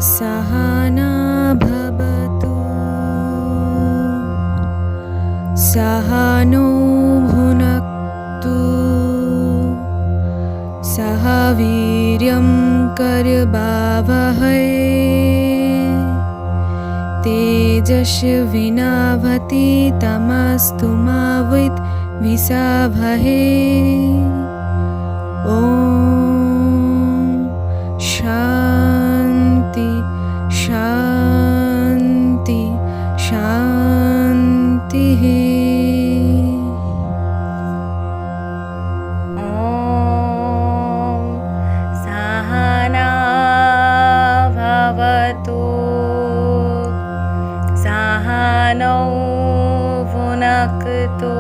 सहना भवतु सहनो भुनक्तु सह वीर्यं करवावहै तेजस्विनावतीतमस्तु मा विद्विषावहै। ॐ शान्ति शान्ति शान्तिः। सहना भवतु सहनौ भुनक्तु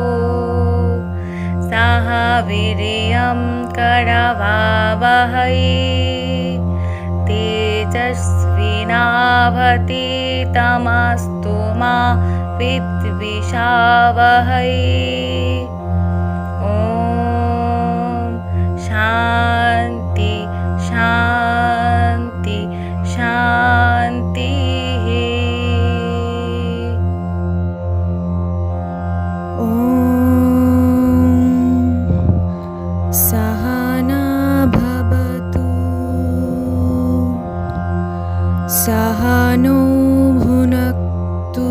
सह वीर्यं करवावहै तेजस्विनावतीतमस्तु मा विद्विषावहै। ॐ शान्ति शान्ति शान्तिः। ॐ सहना भवतु सहनो भुनक्तु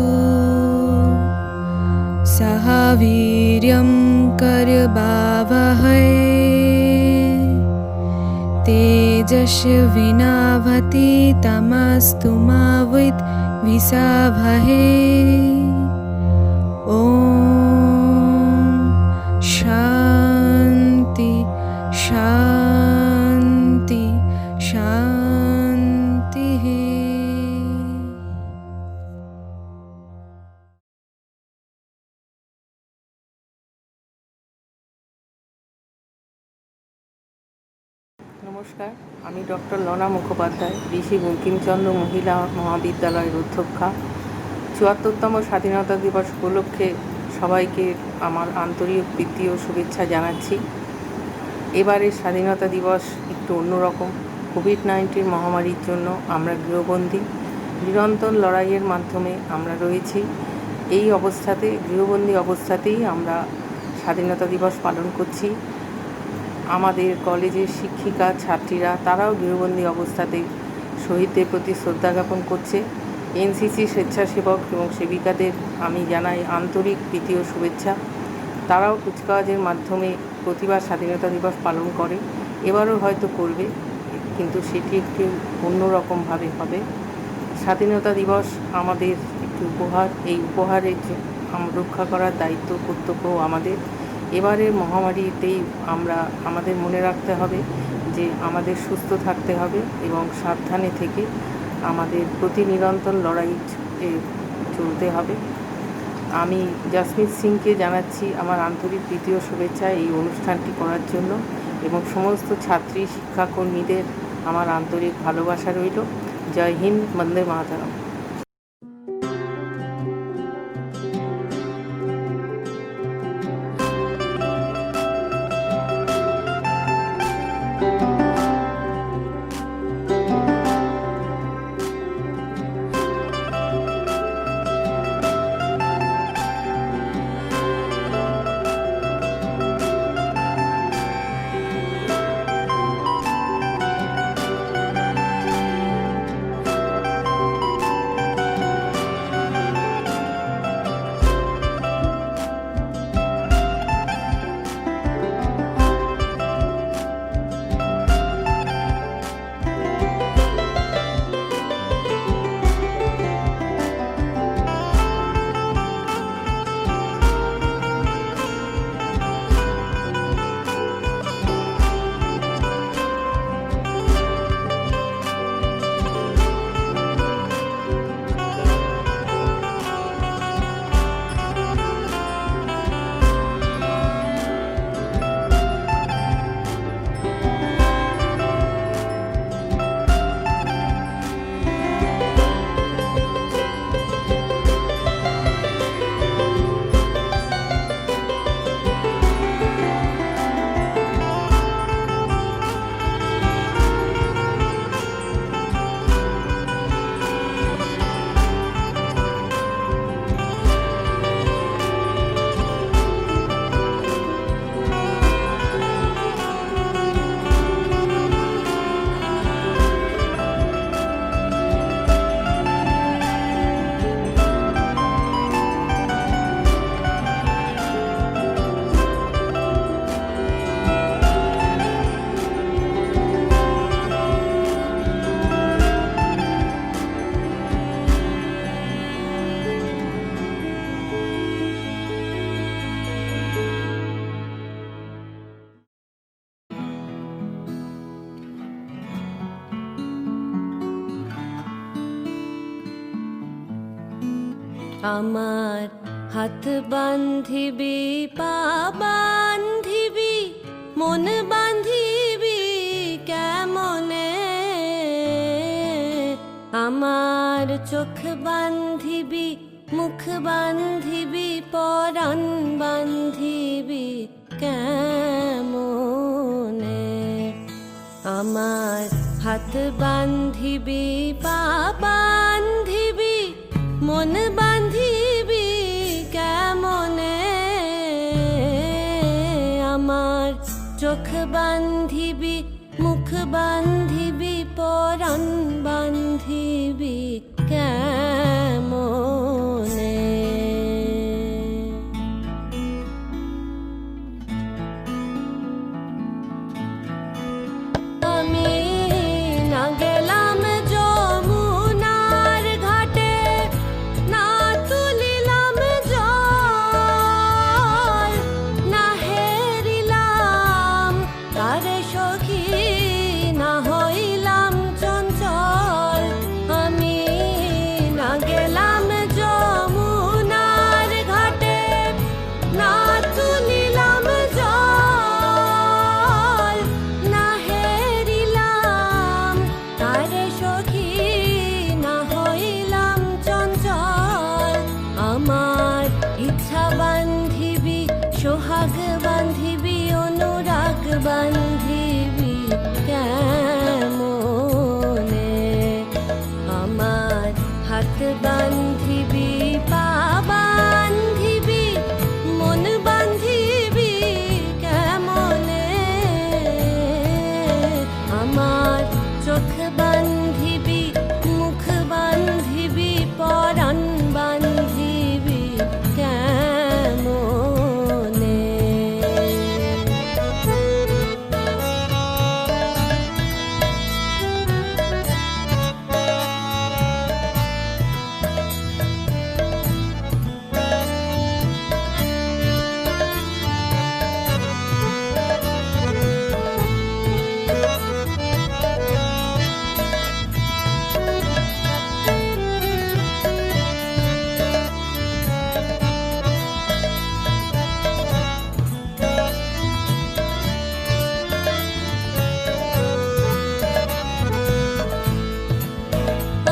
सह वीर्यं करवावहै तेजस्विनावतीतमस्तु मा विद्विषावहै। ॐ शान्ति शान्ति शान्तिः। নমস্কার, আমি ডক্টর লনা মুখোপাধ্যায়, ঋষি বঙ্কিমচন্দ্র মহিলা মহাবিদ্যালয়ের অধ্যক্ষা। ৭৪তম স্বাধীনতা দিবস উপলক্ষে সবাইকে আমার আন্তরিক প্রীতি ও শুভেচ্ছা জানাচ্ছি। এবারের স্বাধীনতা দিবস একটু অন্যরকম। কোভিড-19 মহামারীর জন্য আমরা গৃহবন্দী, নিরন্তর লড়াইয়ের মাধ্যমে আমরা রয়েছি। এই অবস্থাতে, গৃহবন্দী অবস্থাতেই আমরা স্বাধীনতা দিবস পালন করছি। আমাদের কলেজের শিক্ষিকা ছাত্রীরা তারাও গৃহবন্দী অবস্থাতে শহীদদের প্রতি শ্রদ্ধা জ্ঞাপন করছে। এনসিসি স্বেচ্ছাসেবক এবং সেবিকাদের আমি জানাই আন্তরিক প্রীতি ও শুভেচ্ছা। তারাও কুচকাওয়াজের মাধ্যমে প্রতিবার স্বাধীনতা দিবস পালন করে, এবারও হয়তো করবে, কিন্তু সেটি একটু অন্যরকমভাবে হবে। স্বাধীনতা দিবস আমাদের একটি উপহার, এই উপহারের রক্ষা করার দায়িত্ব কর্তব্য আমাদের। এবারের মহামারীতেই আমরা আমাদের মনে রাখতে হবে যে আমাদের সুস্থ থাকতে হবে এবং সাবধানে থেকে আমাদের প্রতি নিরন্তর লড়াই চলতে হবে। আমি জাসমিত সিংকে জানাচ্ছি আমার আন্তরিক প্রীতি ও শুভেচ্ছা এই অনুষ্ঠানটি করার জন্য, এবং সমস্ত ছাত্রী শিক্ষাকর্মীদের আমার আন্তরিক ভালোবাসা রইল। জয় হিন্দ, বন্দে মাতরম। আমার হাত বান্ধিবি পা বান্ধিবি মন বান্ধিবি কেমনে, আমার চোখ বান্ধিবি মুখ বান্ধিবি পরাণ বান্ধিবি কেমনে, আমার হাত বান্ধিবি পা বান্ধিবি মন বান্ধিবি কেমনে, আমার চোখ বান্ধিবি মুখ বান্ধিবি পরাণ বান্ধিবি কেমনে। আমি না গেলাম যমুনার ঘাটে, না তুলিলাম জল, না হেরিলাম তারে সখী, না হইলাম চঞ্চল। আমি না গেলাম যমুনার ঘাটে, না তুলিলাম জল, না হেরিলাম তারে সখী, না হইলাম চঞ্চল। আমার ইচ্ছা বান্ধিবি সোহাগ বান্ধিবি অনুরাগ বান্ধিবি কেমনে, আমার হাত বান্ধিবি পা বান্ধিবি মন বান্ধিবি কেমনে, আমার চোখ বান্ধিবি মুখ বান্ধিবি পরাণ বান্ধিবি কেমনে।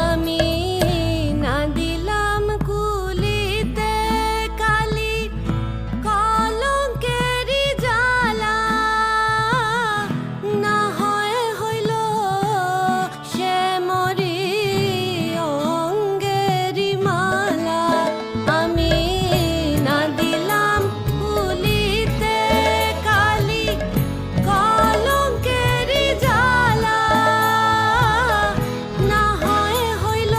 আমি না দিলাম কুলিতে কালি কলঙ্কেরি জ্বালা, না হয় হইল সে মরি অঙ্গেরি মালা। আমি না দিলাম কুলিতে কালি কলঙ্কেরি জ্বালা, না হয় হইল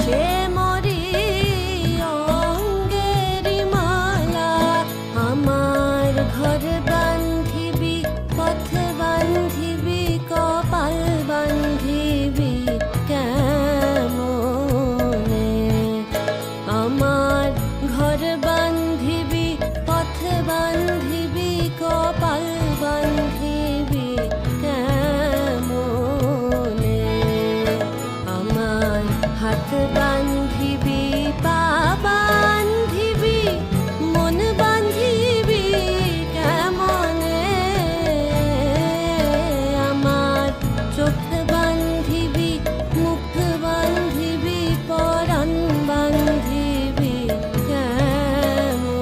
সে মরি অঙ্গেরি মালা। আমার ঘর বান্ধিবি পথ বান্ধিবি কপাল বান্ধিবি কেমনে, আমার ঘর বান্ধিবি পথ বান্ধিবি কপাল বান্ধিবি কেমনে, আমার হাত বান্ধিবি পা বান্ধিবি মন বান্ধিবি কেমনে, আমার চোখ বান্ধিবি মুখ বান্ধিবি পরাণ বান্ধিবি কেমনে,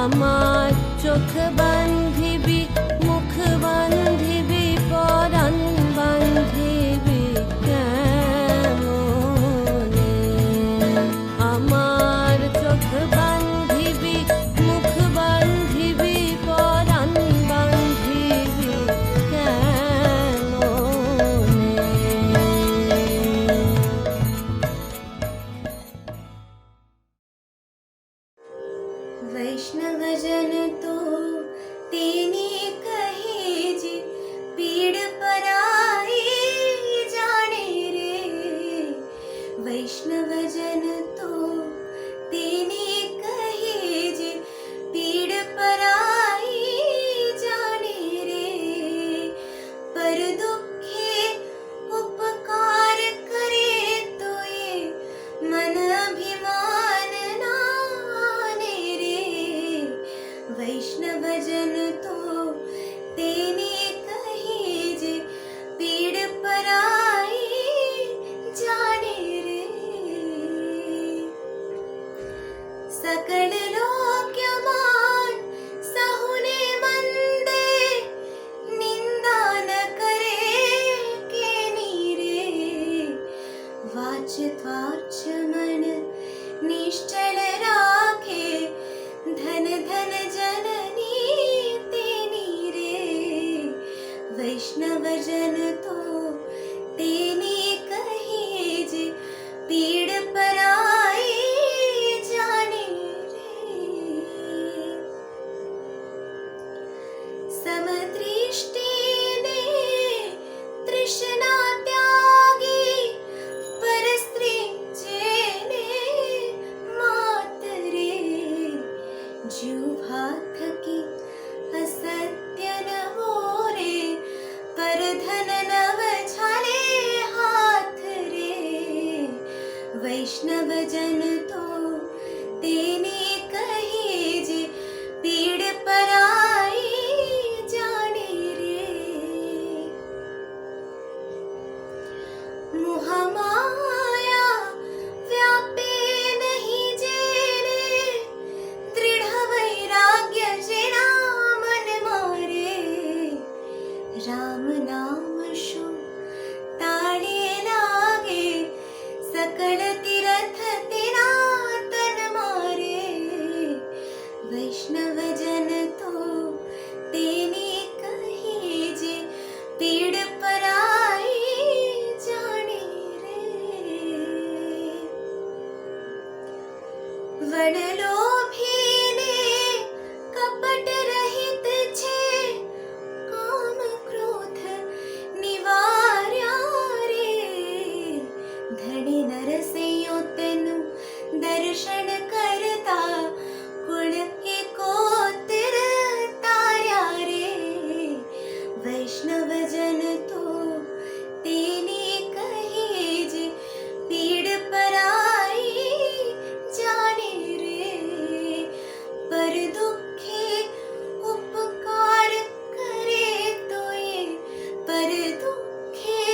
আমার চোখ বান্ধিবি মুখ বান্ধিবি পরাণ বান্ধিবি কেমনে, আমার চোখ বান্ধিবি মুখ বান্ধিবি পরাণ বান্ধিবি কেমনে। वैष्णवजन तो तेने कहे जे पीड़ पराई जाने रे, वैष्णवजन तो तेने कहे जे पीड़ पराई जाने रे, पर दुखे उपकार करे तो ये वैष्णवजन तो तेने कहीजे, पीड़ पराई जाने रे। सकल लोक्यमान सहुने मंदे, निंदा न करे के नीरे। वाच त्वाच मन निश्चल राखे, धन धन जननी तेनी रे। वैष्णव जन तो तेने कहीजे, पीड़ पराई जाने रे। समदृष्टि ने तृष्णा त्यागी, परस्त्री जेने मात रे। जीव भात की असत्य न मोरे, पर धन नव छाले हाथ रे। वैष्णव जन तो तेने कहीजे, पीड़ पराई जाने रे। मोह माया व्यापे नहीं जेने, दृढ़ वैराग्य जेना मन मारे। राम नाम शु ताड़े लागे, सकल तीरथ तेरा तन मारे। वैष्णव जन तो तेने कहीजे, पीड़ पराई जाने रे। वडलोभी ने कपट रहित छे, काम क्रोध निवार्या रे। धनी नरसैयो तेनु दर्शन करता, कुल एकोतर तार्या रे। वैष्णव जन तो तेने कहीजे, पीड़ पराई जाने रे। पर दुखे उपकार करे तोए, पर दुखे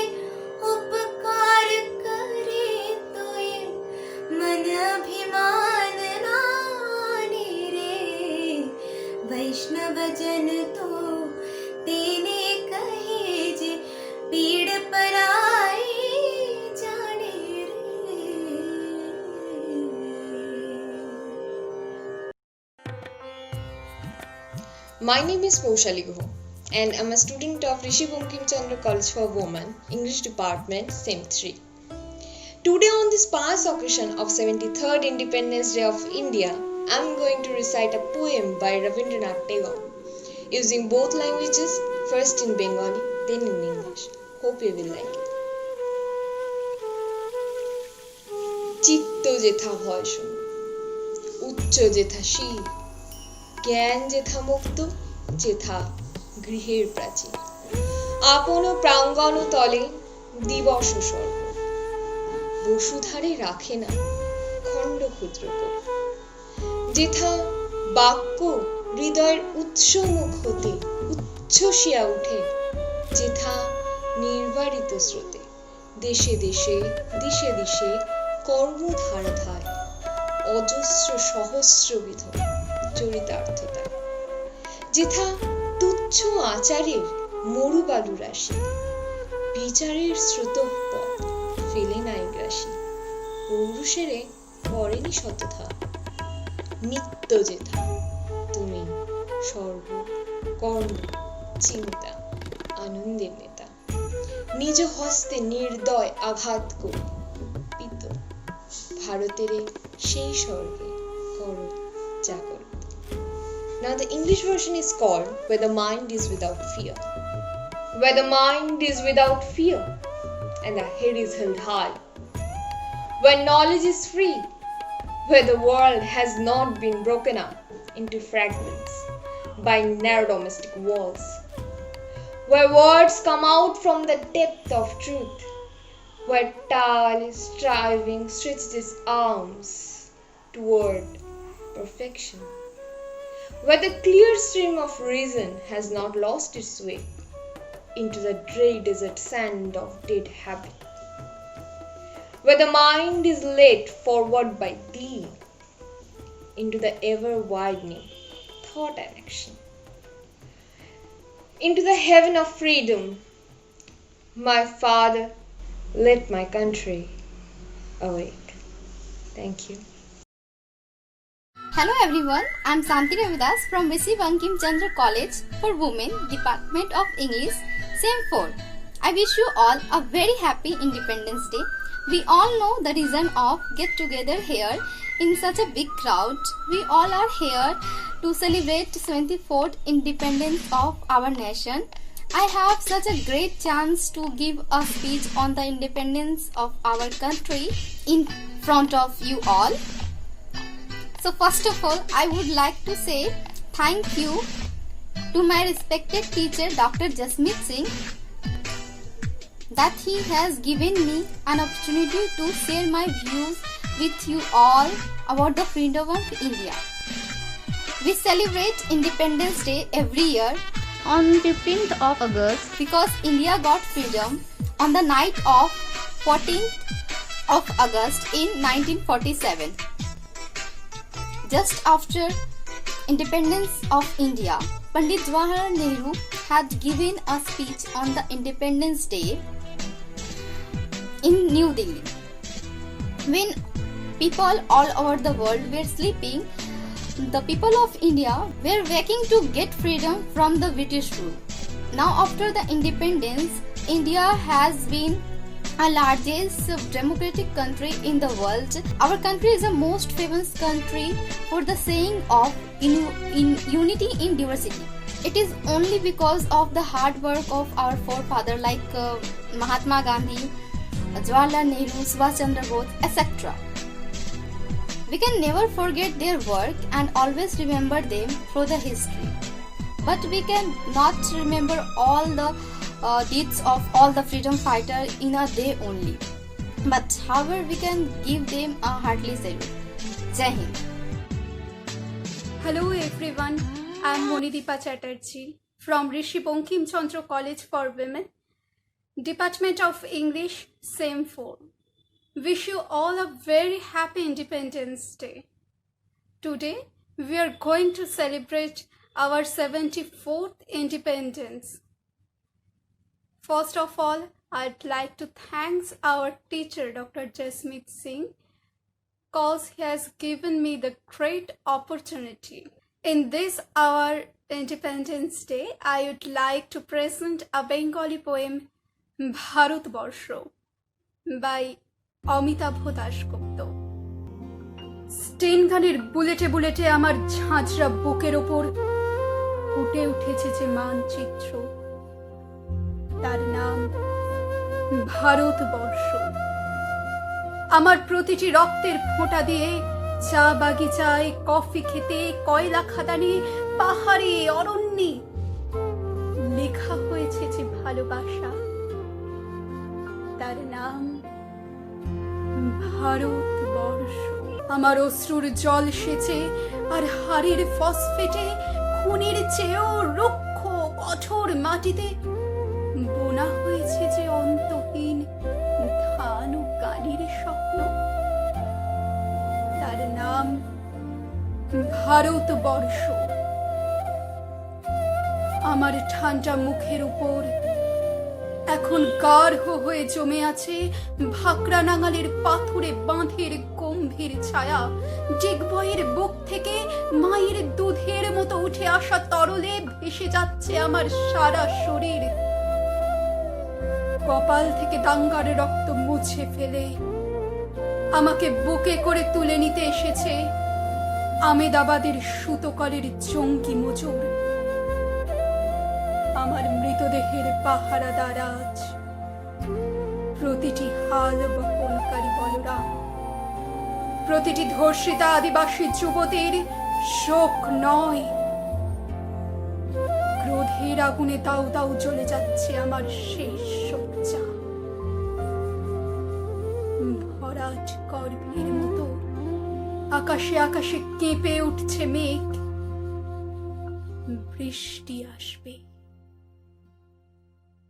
उपकार करे तोए, मन अभिमान नाने रे। वैष्णव जन तो तेने कहीजे, पीड़ पराई जाने रे। My name is Poshali Guho and I'm a student of Rishi Bankim Chandra College for Women, English Department, Sem 3. Today on this pious occasion of 73rd Independence Day of India, I'm going to recite a poem by Rabindranath Tagore using both languages, first in Bengali, then in English. Hope you will like it. চিত্ত যেথা ভয় শূন্য, উচ্চ যেথা শির, জ্ঞান যেথা মুক্ত, যেথা গৃহের প্রাচীর। আপন প্রাঙ্গণ তলে দিবস স্বর্গ, বসুধারে রাখে না খণ্ড ক্ষুদ্র করে। যেথা বাক্য হৃদয়ের উৎস মুখ হতে উচ্ছ্বসিয়া উঠে, যেথা নির্বারিত স্রোতে দেশে দেশে দিশে দিশে কর্মধারাধায় অজস্র সহস্রবিধ চরিতার্থতা। যেথা তুচ্ছ আচারের মরুবালু রাশি, বিচারের স্রোতপথ ফেলে নাই গ্রাসী। পৌরুষেরে করেনি শতথা, নিত্য যেথা তুমি সর্ব কর্ম চিন্তা আনন্দের নেতা। নিজ হস্তে নির্দয় আঘাত করে পিত ভারতের সেই স্বর্গে করো জাগরণ। Now the English version is called Where the Mind is Without Fear. Where the mind is without fear and the head is held high. Where knowledge is free, where the world has not been broken up into fragments by narrow domestic walls. Where words come out from the depth of truth, where tireless striving stretches its arms toward perfection. where the clear stream of reason has not lost its way into the grey desert sand of dead habit, where the mind is led forward by thee into the ever-widening thought and action, into the heaven of freedom. My Father, let my country awake. Thank you. Hello everyone, I am Santi Ravidas from Rishi Bankim Chandra College for Women, Department of English, Sem 4. I wish you all a very happy Independence Day. We all know the reason of get together here in such a big crowd. We all are here to celebrate 74th independence of our nation. I have such a great chance to give a speech on the independence of our country in front of you all. So first of all, I would like to say thank you to my respected teacher Dr. Jasmeet Singh that he has given me an opportunity to share my views with you all about the freedom of India. We celebrate Independence Day every year on 15th of August because India got freedom on the night of 14th of August in 1947. Just after independence of India, Pandit Jawaharlal Nehru had given a speech on the Independence Day in New Delhi. When people all over the world were sleeping, the people of India were waking to get freedom from the British rule. Now after the independence, India has been a largest democratic country in the world. Our country is the most famous country for the saying of in unity in diversity. It is only because of the hard work of our forefathers like Mahatma Gandhi, Jawaharlal Nehru, Subhash Chandra Bose, etc. We can never forget their work and always remember them through the history. But we can not remember all the deeds of all the freedom fighters in a day only. But however, we can give them a hearty salute. Jai Hind. Hello everyone, I am Monideepa Chatterjee from Rishi Bankim Chandra College for Women, Department of English, Sem 4. Wish you all a very happy Independence Day. Today, we are going to celebrate our 74th independence. First of all, I'd like to thank our teacher Dr. Jasmeet Singh because he has given me the great opportunity. In this our Independence Day, I would like to present a Bengali poem Bharatbarsho by Amitabh Dasgupta. স্টেন গানের বুলেটে বুলেটে আমার ঝাঁঝরা বুকের ওপর ফুটে উঠেছে যে মানচিত্র, তার নাম ভারতবর্ষ। আমার প্রতিটি রক্তের ফোঁটা দিয়ে চা বাগিচায়, কফি খেতে, কয়লা খাদানে, পাহাড়ে, অরণ্যে লেখা হয়েছে যে ভালোবাসা, তার নাম ভারতবর্ষ। আমার অশ্রুর জল সেচে আর হাড়ের ফসফেটে খুনের চেয়েও রুক্ষ কঠোর মাটিতে বোনা হয়েছে যে অন্তহীন ধান ও গাড়ির স্বপ্ন, তার নাম ভারতবর্ষ। আমার ঠান্ডা মুখের উপর এখন গাঢ় হয়ে জমে আছে ভাকরা নাঙালের পাথুরে বাঁধের গম্ভীর ছায়া। ডিগবয়ের বুক থেকে মায়ের দুধের মতো উঠে আসা তরলে ভেসে যাচ্ছে আমার সারা শরীর। কপাল থেকে দাঙ্গার রক্ত মুছে ফেলে আমাকে বুকে করে তুলে নিতে এসেছে আমেদাবাদের সুতোকলের জঙ্গি মজুর। আমার মৃতদেহের পাহারাদার আজ প্রতিটি হাল বহনকারী বলরাম, প্রতিটি ধর্ষিতা আদিবাসী যুবতীর শোক নয়, ক্রোধের আগুনে দাউ দাউ জ্বলে যাচ্ছে আমার শেষ শয্যা। ভরাট গর্ভের মতো আকাশে আকাশে কেঁপে উঠছে মেঘ, বৃষ্টি আসবে।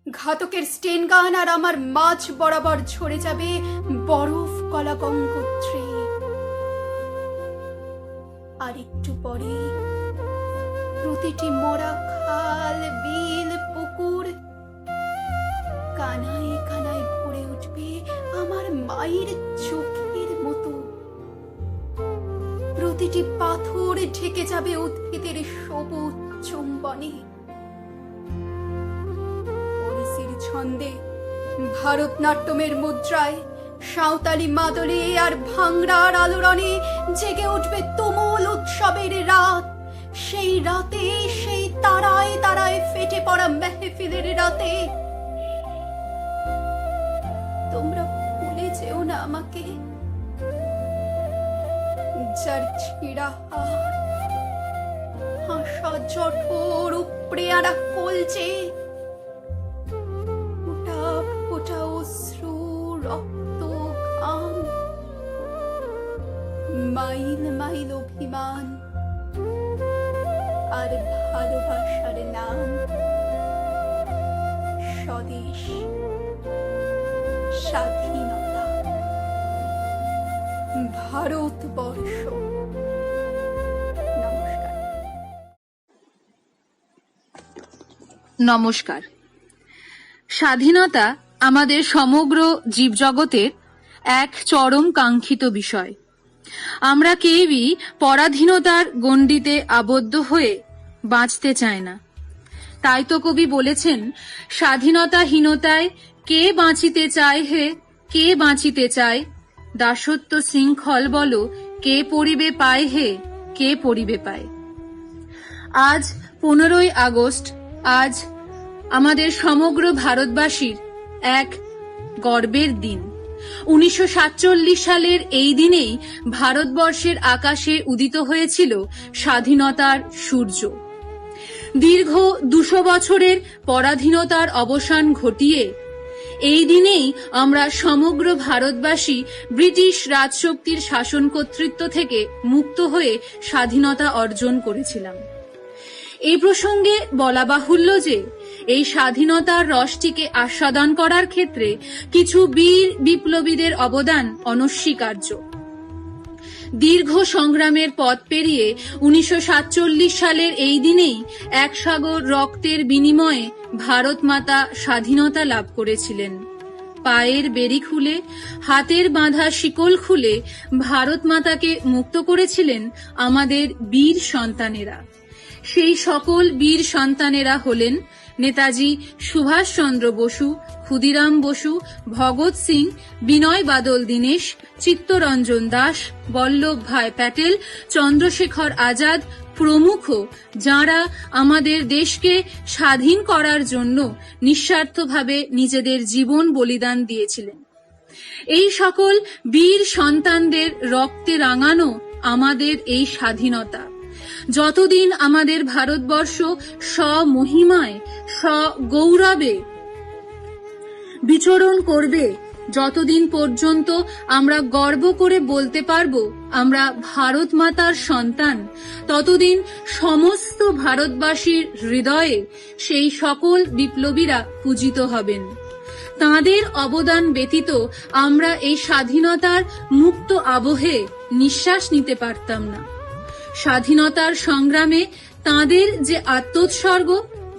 ঘাতকের স্টেন গান আর আমার মাঝ বরাবর ঝরে যাবে বরফ কলা গঙ্গোত্রী। আর একটু পরে প্রতিটি মরা খাল, বিল, পুকুর কানায় কানায় ভরে উঠবে আমার মায়ের চোখের মতো। প্রতিটি পাথর ঢেকে যাবে উদ্ভিদের সবুজ চুম্বনে। ওড়িশির ছন্দে, ভারতনাট্যমের মুদ্রায়, সাঁওতালি মাদলে আর ভাংড়ার আলোড়নে জেগে উঠবে তুমুল উৎসবের রাত। সেই রাতে, সেই তারায় তারায় ফেটে পড়া মেহফিলের রাতে তোমরা ভুলে যেও না আমাকে, যার ছিঁড়া হাত, হাসা জঠর, উপড়ে আড়া কলচে, ফোঁটা ফোঁটা অশ্রু, রক্ত, ঘাম, মাইল মাইল অভিমান আর ভালোবাসার নাম স্বদেশ, স্বাধীনতা, ভারতবর্ষ। নমস্কার। নমস্কার। স্বাধীনতা আমাদের সমগ্র জীবজগতের এক চরম কাঙ্ক্ষিত বিষয়। আমরা কেউই পরাধীনতার গণ্ডিতে আবদ্ধ হয়ে বাঁচতে চায় না। তাই তো কবি বলেছেন, স্বাধীনতাহীনতায় কে বাঁচিতে চায় হে, কে বাঁচিতে চায়? দাসত্ব শৃঙ্খল বলো, কে পড়িবে পায় হে, কে পড়িবে পায়? আজ 15ই আগস্ট, আজ আমাদের সমগ্র ভারতবাসীর এক গর্বের দিন। 1947 সালের এই দিনেই ভারতবর্ষের আকাশে উদিত হয়েছিল স্বাধীনতার সূর্য। দীর্ঘ 200 বছরের পরাধীনতার অবসান ঘটিয়ে এই দিনেই আমরা সমগ্র ভারতবাসী ব্রিটিশ রাজশক্তির শাসন কর্তৃত্ব থেকে মুক্ত হয়ে স্বাধীনতা অর্জন করেছিলাম। এই প্রসঙ্গে বলা বাহুল্য যে এই স্বাধীনতার রসটিকে আস্বাদন করার ক্ষেত্রে কিছু বীর বিপ্লবীদের অবদান অনস্বীকার্য। দীর্ঘ সংগ্রামের পথ পেরিয়ে 1947 সালের এই দিনেই এক সাগর রক্তের বিনিময়ে ভারত মাতা স্বাধীনতা লাভ করেছিলেন। পায়ের বেড়ি খুলে, হাতের বাঁধা শিকল খুলে ভারত মাতাকে মুক্ত করেছিলেন আমাদের বীর সন্তানেরা। সেই সকল বীর সন্তানেরা হলেন নেতাজি সুভাষচন্দ্র বসু, ক্ষুদিরাম বসু, ভগৎ সিং, বিনয় বাদল দীনেশ, চিত্তরঞ্জন দাস, বল্লভ ভাই প্যাটেল, চন্দ্রশেখর আজাদ প্রমুখ, যাঁরা আমাদের দেশকে স্বাধীন করার জন্য নিঃস্বার্থভাবে নিজেদের জীবন বলিদান দিয়েছিলেন। এই সকল বীর সন্তানদের রক্তে রাঙানো আমাদের এই স্বাধীনতা। যতদিন আমাদের ভারতবর্ষ স্বমহিমায়, স্বগৌরবে বিচরণ করবে, যতদিন পর্যন্ত আমরা গর্ব করে বলতে পারব আমরা ভারত মাতার সন্তান, ততদিন সমস্ত ভারতবাসীর হৃদয়ে সেই সকল বিপ্লবীরা পূজিত হবেন। তাঁদের অবদান ব্যতীত আমরা এই স্বাধীনতার মুক্ত আবহে নিঃশ্বাস নিতে পারতাম না। স্বাধীনতার সংগ্রামে তাঁদের যে আত্মোৎসর্গ,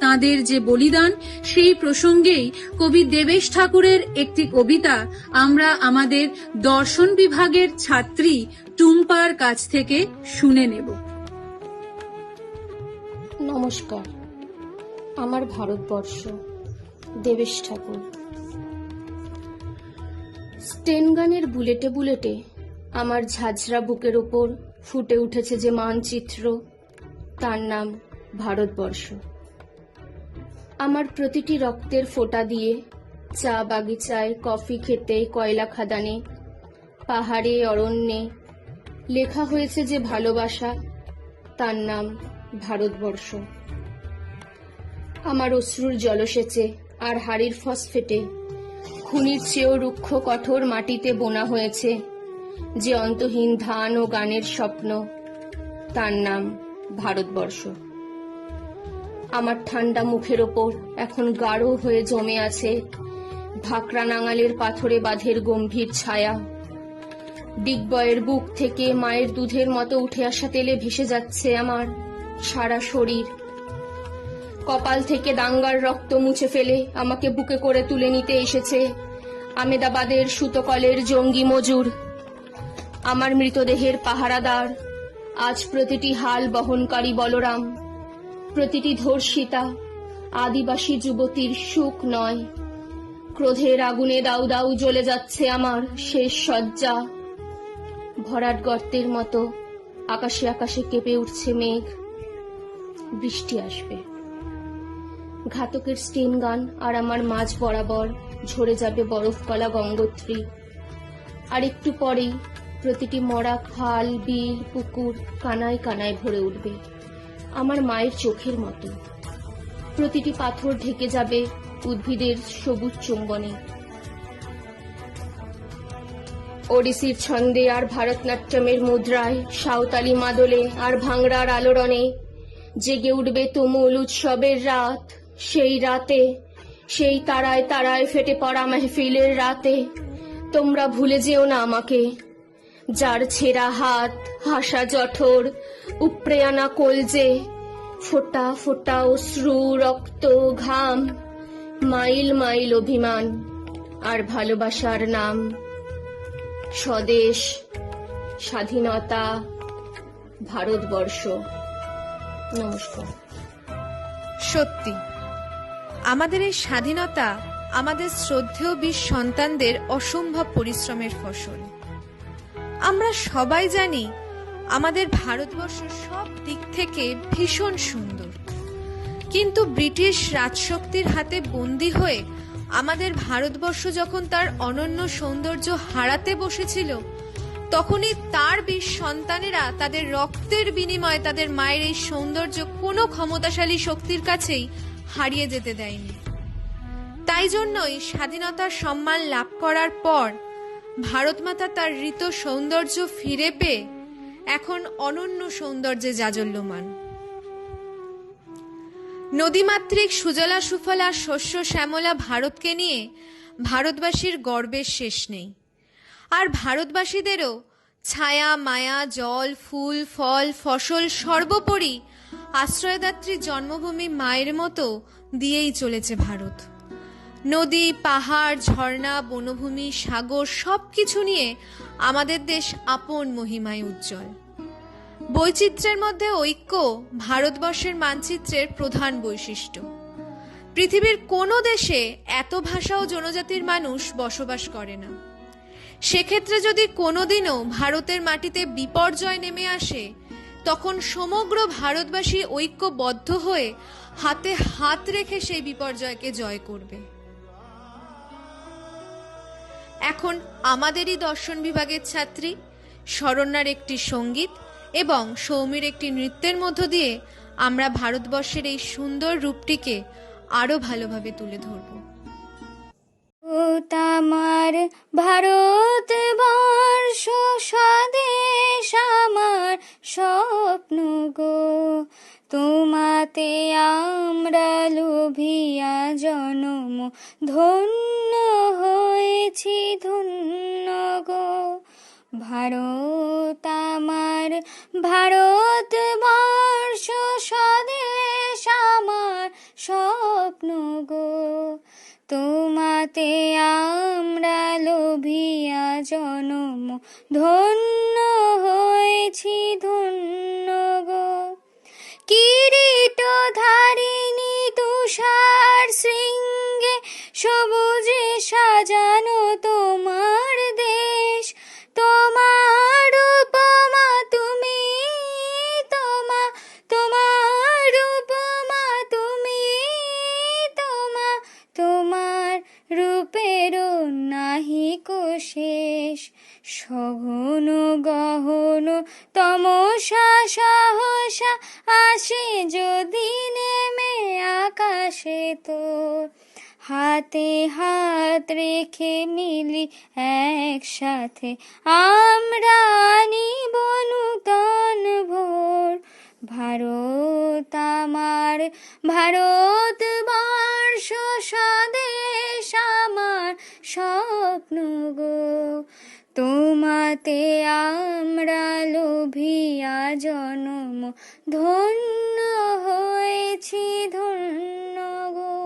তাঁদের যে বলিদান, সেই প্রসঙ্গেই কবি দেবেশ ঠাকুরের একটি কবিতা আমরা আমাদের দর্শন বিভাগের ছাত্রী টুম্পার কাছ থেকে শুনে নেব। নমস্কার। আমার ভারতবর্ষ, দেবেশ ঠাকুর। স্টেনগানের বুলেটে বুলেটে আমার ঝাঁঝরা বুকের ওপর ফুটে উঠেছে যে মানচিত্র, তার নাম ভারতবর্ষ। আমার প্রতিটি রক্তের ফোঁটা দিয়ে চা বাগিচায়, কফি খেতে, কয়লা খাদানে, পাহাড়ে, অরণ্যে লেখা হয়েছে যে ভালোবাসা, তার নাম ভারতবর্ষ। আমার অশ্রুর জলসেচে আর হাড়ির ফসফেটে খুনির চেয়েও রুক্ষ কঠোর মাটিতে বোনা হয়েছে যে অন্তহীন ধান ও গানের স্বপ্ন, তার নাম ভারতবর্ষ। আমার ঠান্ডা মুখের ওপর এখন গাঢ় হয়ে জমে আছে ভাকরা নাঙালের পাথরে বাঁধের গম্ভীর ছায়া। ডিগবয়ের বুক থেকে মায়ের দুধের মতো উঠে আসা তেলে ভেসে যাচ্ছে আমার সারা শরীর। কপাল থেকে দাঙ্গার রক্ত মুছে ফেলে আমাকে বুকে করে তুলে নিতে এসেছে আমেদাবাদের সুতকলের জঙ্গি মজুর। আমার মৃতদেহের পাহারাদার আজ প্রতিটি হাল বহনকারী বলরাম, প্রতিটি ধর্ষিতা আদিবাসী যুবতীর সুখ নয়। ক্রোধের আগুনে দাউ দাউ জ্বলে যাচ্ছে আমার শেষ শয্যা। ভরাট গর্তের মতো আকাশে আকাশে কেঁপে উঠছে মেঘ। বৃষ্টি আসবে। ঘাতকের স্টেন গান আর আমার মাঝ বরাবর ঝরে যাবে বরফ কলা গঙ্গোত্রী। আর একটু পরেই প্রতিটি মরা খাল, বিল, পুকুর কানায় কানায় ভরে উঠবে আমার মায়ের চোখের মতো। প্রতিটি পাথর ঢেকে যাবে উদ্ভিদের সবুজ চুম্বনে। ওডিসির ছন্দে আর ভারতনাট্যমের মুদ্রায়, সাঁওতালি মাদলে আর ভাংড়ার আলোড়নে জেগে উঠবে তুমুল উৎসবের রাত। সেই রাতে, সেই তারায় তারায় ফেটে পড়া মেহফিলের রাতে তোমরা ভুলে যেও না আমাকে, যার ছেঁড়া হাত, হাসা জঠর, উপড়ে আনা কলজে, ফোঁটা ফোঁটা অশ্রু, রক্ত, ঘাম, মাইল মাইল অভিমান আর ভালোবাসার নাম। স্বদেশ, স্বাধীনতা, ভারতবর্ষ। নমস্কার। সত্যি আমাদের এই স্বাধীনতা আমাদের শ্রদ্ধেয় বীর সন্তানদের অসম্ভব পরিশ্রমের ফসল। আমরা সবাই জানি আমাদের ভারতবর্ষ সব দিক থেকে ভীষণ সুন্দর, কিন্তু ব্রিটিশ রাজশক্তির হাতে বন্দী হয়ে আমাদের ভারতবর্ষ যখন তার অনন্য সৌন্দর্য হারাতে বসেছিল, তখনই তার বীর সন্তানেরা তাদের রক্তের বিনিময়ে তাদের মায়ের এই সৌন্দর্য কোনো ক্ষমতাশালী শক্তির কাছেই হারিয়ে যেতে দেয়নি। তাই জন্যই স্বাধীনতার সম্মান লাভ করার পর ভারতমাতা তার ঋত সৌন্দর্য ফিরে পেয়ে এখন অনন্য সৌন্দর্যে জাজল্যমান। নদীমাতৃক সুজলা সুফলা শস্য শ্যামলা ভারতকে নিয়ে ভারতবাসীর গর্বের শেষ নেই। আর ভারতবাসীদেরও ছায়া, মায়া, জল, ফুল, ফল, ফসল সর্বোপরি আশ্রয়দাত্রী জন্মভূমি মায়ের মতো দিয়েই চলেছে ভারত। নদী, পাহাড়, ঝর্ণা, বনভূমি, সাগর সবকিছু নিয়ে আমাদের দেশ আপন মহিমায় উজ্জ্বল। বৈচিত্র্যের মধ্যে ঐক্য ভারতবর্ষের মানচিত্রের প্রধান বৈশিষ্ট্য। পৃথিবীর কোনো দেশে এত ভাষা ও জনজাতির মানুষ বসবাস করে না। সেক্ষেত্রে যদি কোনোদিনও ভারতের মাটিতে বিপর্যয় নেমে আসে, তখন সমগ্র ভারতবাসী ঐক্যবদ্ধ হয়ে হাতে হাত রেখে সেই বিপর্যয়কে জয় করবে। এখন আমাদেরই দর্শন বিভাগের ছাত্রী শরণ্যার একটি সঙ্গীত এবং সৌমির একটি নৃত্যের মধ্য দিয়ে আমরা ভারতবর্ষের এই সুন্দর রূপটিকে আরো ভালোভাবে তুলে ধরব। আমার ভারতবর্ষ স্বদেশ আমার স্বপ্ন গো, তোমাতে আমরা লোভিয়া জনম ধন্য হয়েছি ধন্য গো। ভারত আমার ভারতবর্ষ স্বদেশ আমার স্বপ্ন গো, তোমাতে আমরা লোভিয়া জনম ধন্য হয়েছি ধন্য গো। কিরীট ধারিণী তুষার শৃঙ্গে সবুজে সাজানো তোমার দেশ, তোমার উপমা তুমি, তোমার উপমা তুমি, তোমার রূপেরও নাহিকো শেষ। সঘন গহন তমসা সহসা আসে যদি নেমে আকাশে তোর, হাতে হাত রেখে মিলি একসাথে আমরা আনিব নূতন ভোর। ভারত আমার ভারতবর্ষ স্বদেশ আমার স্বপ্ন গো। তোমাতে আমরা লোভিয়া জনম ধন্য হয়েছি ধন্য গো,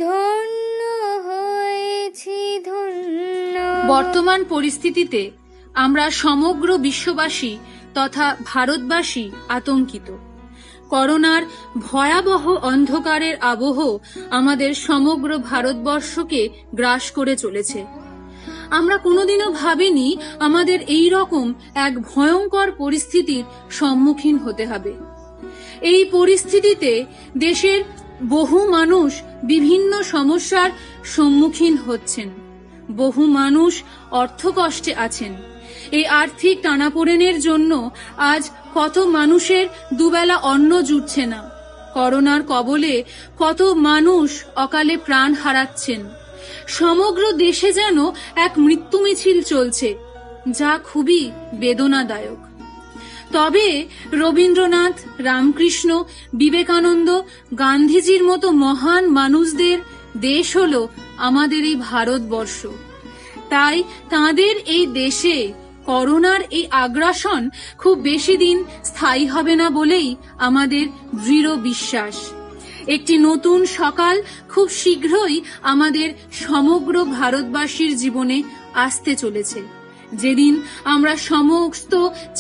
ধন্য হয়েছি ধন্য। বর্তমান পরিস্থিতিতে আমরা সমগ্র বিশ্ববাসী তথা ভারতবাসী আতঙ্কিত। করোনার ভয়াবহ অন্ধকারের আবহ আমাদের সমগ্র ভারতবর্ষকে গ্রাস করে চলেছে। আমরা কোনোদিনও ভাবিনি আমাদের এই রকম এক ভয়ঙ্কর পরিস্থিতির সম্মুখীন হতে হবে। এই পরিস্থিতিতে দেশের বহু মানুষ বিভিন্ন সমস্যার সম্মুখীন হচ্ছেন, বহু মানুষ অর্থকষ্টে আছেন। এই আর্থিক টানাপোড়েনের জন্য আজ কত মানুষের দুবেলা অন্ন জুটছে না। করোনার কবলে কত মানুষ অকালে প্রাণ হারাচ্ছেন। সমগ্র দেশে যেন এক মৃত্যু মিছিল চলছে, যা খুবই বেদনাদায়ক। তবে রবীন্দ্রনাথ, রামকৃষ্ণ, বিবেকানন্দ, গান্ধীজির মতো মহান মানুষদের দেশ হলো আমাদের এই ভারতবর্ষ। তাই তাঁদের এই দেশে করোনার এই আগ্রাসন খুব বেশি দিন স্থায়ী হবে না বলেই আমাদের দৃঢ় বিশ্বাস। একটি নতুন সকাল খুব শীঘ্রই আমাদের সমগ্র ভারতবাসীর জীবনে আসতে চলেছে, যেদিন আমরা সমস্ত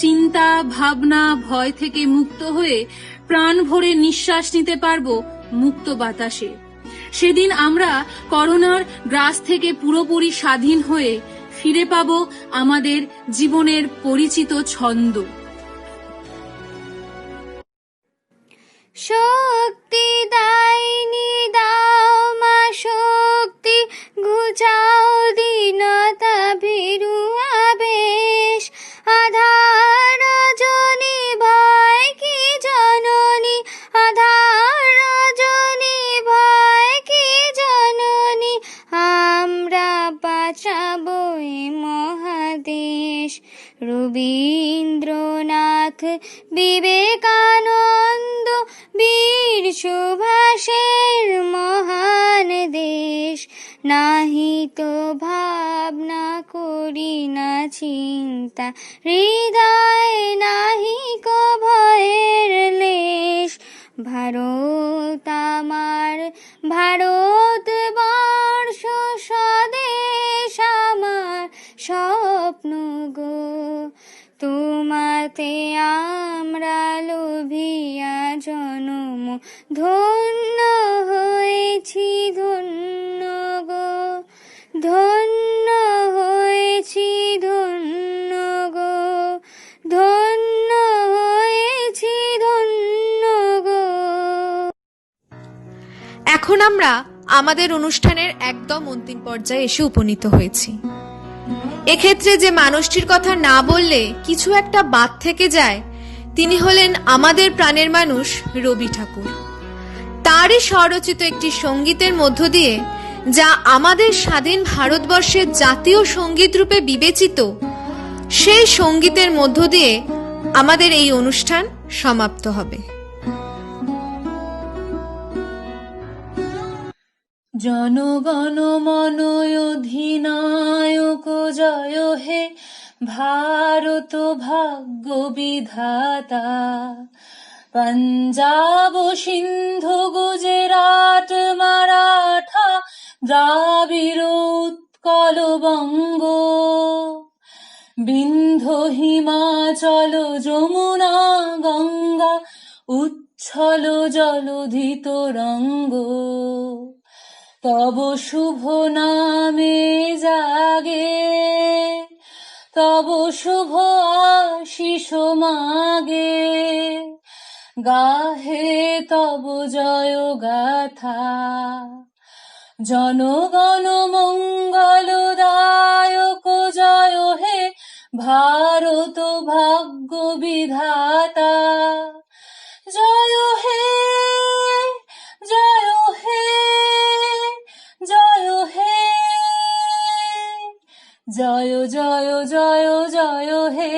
চিন্তা, ভাবনা, ভয় থেকে মুক্ত হয়ে প্রাণ ভরে নিঃশ্বাস নিতে পারবো মুক্ত বাতাসে। সেদিন আমরা করোনার গ্রাস থেকে পুরোপুরি স্বাধীন হয়ে ফিরে পাবো আমাদের জীবনের পরিচিত ছন্দ। শক্তি দাইনি দাও মা শক্তি, ঘুচাও দীনতা ভীরু আবেশ। আধার রজনী ভয় কি জননী, আধার রজনী ভয় কি জননী, আমরা বাঁচাবো এ মহাদেশ। রবীন্দ্রনাথ, বিবেকানন্দ, বীর সুভাষের মহান দেশ। নাহি তো ভাবনা করি না চিন্তা, হৃদয় নাহি কো ভয়ের লেশ। ভারত আমার ভারতবর্ষ স্বদেশ আমার স্বপ্ন গো। তোমাতে আমরা লোভিয়া জনম ধন্য হয়েছি ধন্য গো, ধন্য হয়েছি ধন্য গো, ধন্য হয়েছি ধন্য গো। এখন আমরা আমাদের অনুষ্ঠানের একদম অন্তিম পর্যায়ে এসে উপনীত হয়েছি। এক্ষেত্রে যে মানুষটির কথা না বললে কিছু একটা বাদ থেকে যায়, তিনি হলেন আমাদের প্রাণের মানুষ রবি ঠাকুর। তারই স্বরচিত একটি সঙ্গীতের মধ্য দিয়ে, যা আমাদের স্বাধীন ভারতবর্ষের জাতীয় সঙ্গীত রূপে বিবেচিত, সেই সঙ্গীতের মধ্য দিয়ে আমাদের এই অনুষ্ঠান সমাপ্ত হবে। জনগণ মন অধিনায়ক জয় হে ভারত ভাগ্য বিধাতা। পঞ্জাব সিন্ধু গুজরাট মারাঠা দ্রাবিড় উৎকল বঙ্গ, বিন্ধ্য হিমাচল যমুনা গঙ্গা উচ্ছল জলধি তরঙ্গ। তব শুভ নামে জাগে, তব শুভ আশিস মাগে, গাহে তব জয় গাথা। জনগণ মঙ্গলদায়ক জয় হে ভারত ভাগ্য বিধাতা। জয় হে জয় হে জয় হে, জয় জয় জয় জয় হে।